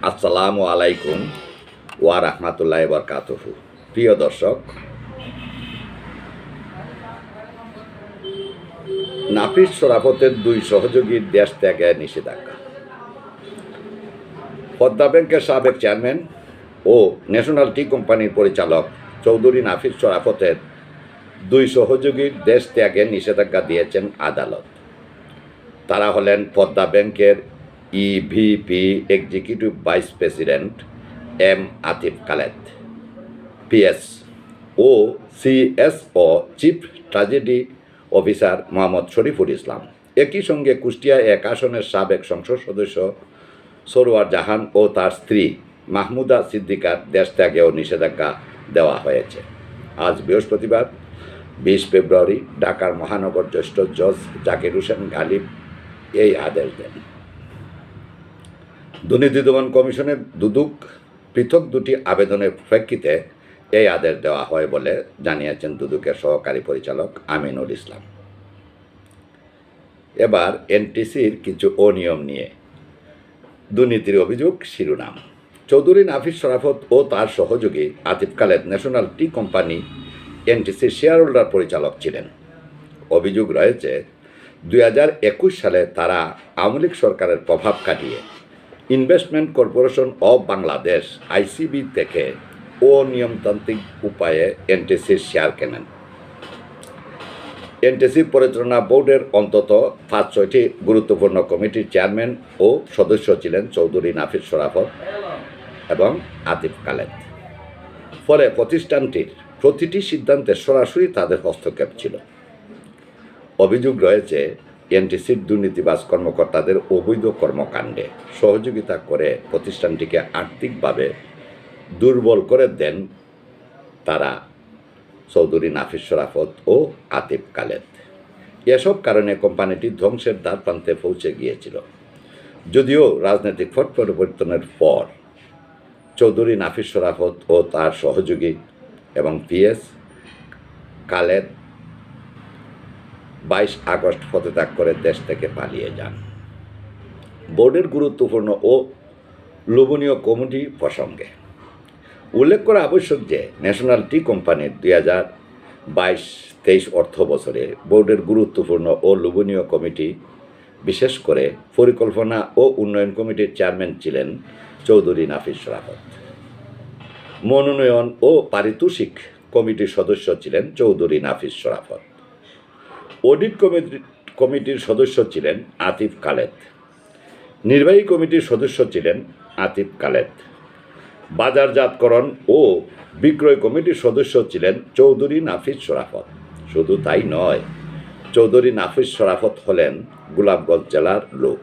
আসসালামু আলাইকুম ওয়া রাহমাতুল্লাহি ওয়া বারাকাতুহু। প্রিয় দর্শক, নাফিস শরাফতের দুই সহযোগীর দেশ ত্যাগে নিষেধাজ্ঞা। পদ্মা ব্যাংকের সাবেক চেয়ারম্যান ও ন্যাশনাল টি কোম্পানির পরিচালক চৌধুরী নাফিস শরাফতের দুই সহযোগীর দেশ ত্যাগে নিষেধাজ্ঞা দিয়েছেন আদালত। তারা হলেন পদ্মা ব্যাংকের EVP executive vice president M Atif Khaled, PS ও সিএসও চিফ ট্র্যাজেডি অফিসার মোহাম্মদ শরীফুল ইসলাম। একই সঙ্গে কুষ্টিয়া এক আসনের সাবেক সংসদ সদস্য সরোয়ার জাহান ও তার স্ত্রী মাহমুদা সিদ্দিকার দেশ ত্যাগেও নিষেধাজ্ঞা দেওয়া হয়েছে। আজ বৃহস্পতিবার 20 ফেব্রুয়ারি ঢাকার মহানগর জ্যেষ্ঠ জজ জাকির হোসেন গালিব এই আদেশ দেন। দুর্নীতি দমন কমিশনের পৃথক দুটি আবেদনের প্রেক্ষিতে এই আদেশ দেওয়া হয় বলে জানিয়েছেন দুদকের সহকারী পরিচালক আমিনুল ইসলাম। এবার এনটিসির কিছু অনিয়ম নিয়ে দুর্নীতির অভিযোগ শিরোনাম। চৌধুরী নাফিস শরাফত ও তার সহযোগী Atif Khaled national tea company এনটিসির share holder পরিচালক ছিলেন। অভিযোগ রয়েছে 2021 সালে তারা আওয়ামী লীগ সরকারের প্রভাব কাটিয়ে investment corporation of Bangladesh ICB থেকে অনিয়মতান্ত্রিক উপায়ে এনটিসির শেয়ার কেনেন। এনটিসির পরিচালনা বোর্ডের অন্তত 5-6টি গুরুত্বপূর্ণ কমিটির চেয়ারম্যান ও সদস্য ছিলেন চৌধুরী নাফিস শরাফত এবং আতিফ খালেদ। ফলে প্রতিষ্ঠানটির প্রতিটি সিদ্ধান্তে সরাসরি তাদের হস্তক্ষেপ ছিল। অভিযোগ রয়েছে এনটিসির দুর্নীতিবাজ কর্মকর্তাদের অবৈধ কর্মকাণ্ডে সহযোগিতা করে প্রতিষ্ঠানটিকে আর্থিকভাবে দুর্বল করে দেন তারা চৌধুরী নাফিস শরাফত ও আতিফ খালেদ। এসব কারণে কোম্পানিটি ধ্বংসের দ্বার প্রান্তে পৌঁছে গিয়েছিল। যদিও রাজনৈতিক পট পরিবর্তনের পর চৌধুরী নাফিস শরাফত ও তার সহযোগী এবং পিএস খালেদ 22 আগস্ট পদত্যাগ করে দেশ থেকে পালিয়ে যান। বোর্ডের গুরুত্বপূর্ণ ও লোভনীয় কমিটি প্রসঙ্গে উল্লেখ করা আবশ্যক যে ন্যাশনাল টি কোম্পানির 2022-23 অর্থ বছরে বোর্ডের গুরুত্বপূর্ণ ও লোভনীয় কমিটি, বিশেষ করে পরিকল্পনা ও উন্নয়ন কমিটির চেয়ারম্যান ছিলেন চৌধুরী নাফিস শরাফত। মনোনয়ন ও পারিতোষিক কমিটির সদস্য ছিলেন চৌধুরী নাফিস শরাফত। অডিট কমিটির সদস্য ছিলেন আতিফ খালেদ। নির্বাহী কমিটির সদস্য ছিলেন আতিফ খালেদ। বাজারজাতকরণ ও বিক্রয় কমিটির সদস্য ছিলেন চৌধুরী নাফিস শরাফত। শুধু তাই নয়, চৌধুরী নাফিস শরাফত হলেন গোলাপগঞ্জ জেলার লোক।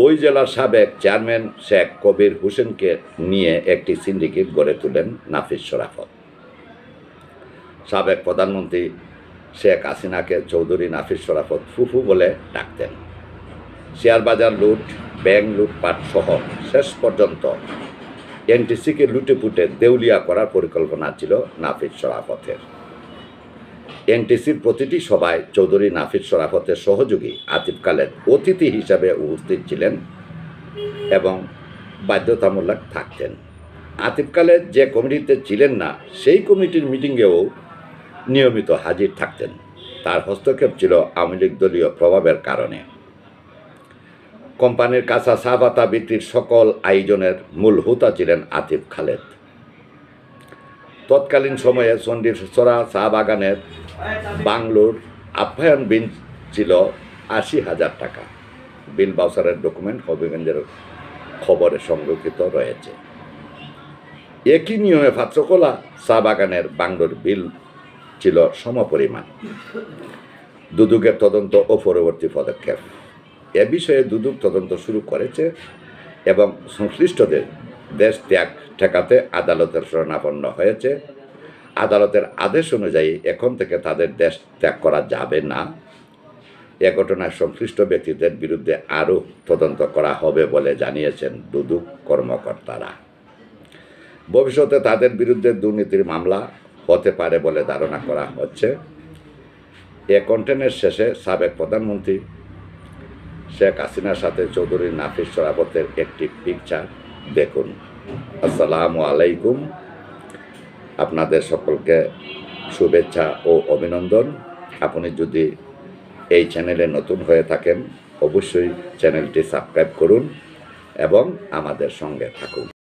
ওই জেলার সাবেক চেয়ারম্যান শেখ কবির হোসেনকে নিয়ে একটি সিন্ডিকেট গড়ে তোলেন নাফিস শরাফত। সাবেক প্রধানমন্ত্রী শেখ হাসিনাকে চৌধুরী নাফিস শরাফত ফুফু বলে ডাকতেন। শেয়ার বাজার লুট, ব্যাংক লুটপাট সহ শেষ পর্যন্ত এনটিসিকে লুটেপুটে দেউলিয়া করার পরিকল্পনা ছিল নাফিস শরাফতের। এনটিসির প্রতিটি সভায় চৌধুরী নাফিস শরাফতের সহযোগী আতিফ খালেদ অতিথি হিসাবে উপস্থিত ছিলেন এবং বাধ্যতামূলক থাকতেন। আতিফ খালেদ যে কমিটিতে ছিলেন না, সেই কমিটির মিটিংয়েও নিয়মিত হাজির থাকতেন। তার হস্তক্ষেপ ছিল আওয়ামী লীগ দলীয় প্রভাবের কারণে। কোম্পানির কাঁচা চা পাতা বিক্রির সকল আয়োজনের মূল হোতা ছিলেন আতিফ খালেদ। তৎকালীন সময়ে চণ্ডীছড়া চা বাগানের বাংলোর আপ্যায়ন বিল ছিল 80,000 টাকা। বিল বাউচারের ডকুমেন্ট হবিগঞ্জের খবরে সংরক্ষিত রয়েছে। একই নিয়মে পাত্রকোলা চা বাগানের বাংলোর বিল ছিল সমপরিমাণ। দুদকের তদন্ত ও পরবর্তী পদক্ষেপ। এ বিষয়ে দুদক তদন্ত শুরু করেছে এবং সংশ্লিষ্টদের দেশ ত্যাগ ঠেকাতে আদালতের শরণাপন্ন হয়েছে। আদালতের আদেশ অনুযায়ী এখন থেকে তাদের দেশ ত্যাগ করা যাবে না। এ ঘটনায় সংশ্লিষ্ট ব্যক্তিদের বিরুদ্ধে আরও তদন্ত করা হবে বলে জানিয়েছেন দুদক কর্মকর্তারা। ভবিষ্যতে তাদের বিরুদ্ধে দুর্নীতির মামলা হতে পারে বলে ধারণা করা হচ্ছে। এ কন্টেন্টের শেষে সাবেক প্রধানমন্ত্রী শেখ হাসিনার সাথে চৌধুরী নাফিস শরাফতের একটি পিকচার দেখুন। আসসালামু আলাইকুম। আপনাদের সকলকে শুভেচ্ছা ও অভিনন্দন। আপনি যদি এই চ্যানেলে নতুন হয়ে থাকেন অবশ্যই চ্যানেলটি সাবস্ক্রাইব করুন এবং আমাদের সঙ্গে থাকুন।